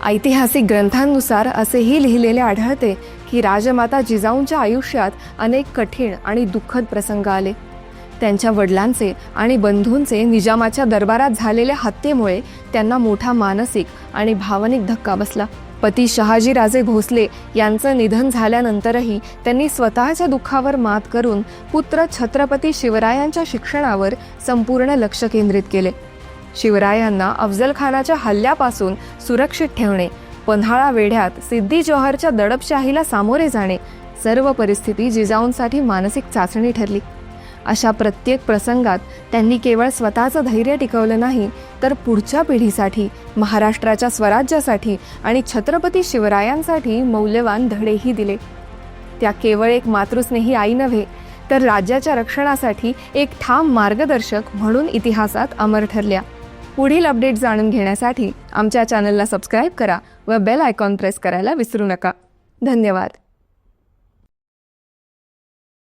ऐतिहासिक ग्रंथांनुसार असेही लिहिलेले आढळते की राजमाता जिजाऊंच्या आयुष्यात अनेक कठीण आणि दुःखद प्रसंग आले. त्यांच्या वडिलांचे आणि बंधूंचे निजामाच्या दरबारात झालेल्या हत्येमुळे त्यांना मोठा मानसिक आणि भावनिक धक्का बसला. पती शहाजीराजे भोसले यांचं निधन झाल्यानंतरही त्यांनी स्वतःच्या दुःखावर मात करून पुत्र छत्रपती शिवरायांच्या शिक्षणावर संपूर्ण लक्ष केंद्रित केले. शिवरायांना अफजल खानाच्या हल्ल्यापासून सुरक्षित ठेवणे, पन्हाळा वेढ्यात सिद्दी जोहरच्या दडपशाहीला सामोरे जाणे, सर्व परिस्थिती जिजाऊंसाठी मानसिक चाचणी ठरली. अशा प्रत्येक प्रसंगात त्यांनी केवळ स्वतःचं धैर्य टिकवलं नाही, तर पुढच्या पिढीसाठी, महाराष्ट्राच्या स्वराज्यासाठी आणि छत्रपती शिवरायांसाठी मौल्यवान धडेही दिले. त्या केवळ एक मातृस्नेही आई नव्हे, तर राज्याच्या रक्षणासाठी एक ठाम मार्गदर्शक म्हणून इतिहासात अमर ठरल्या. पुढील अपडेट जाणून घेण्यासाठी आमच्या चॅनलला सबस्क्राईब करा व बेल आयकॉन प्रेस करायला विसरू नका. धन्यवाद.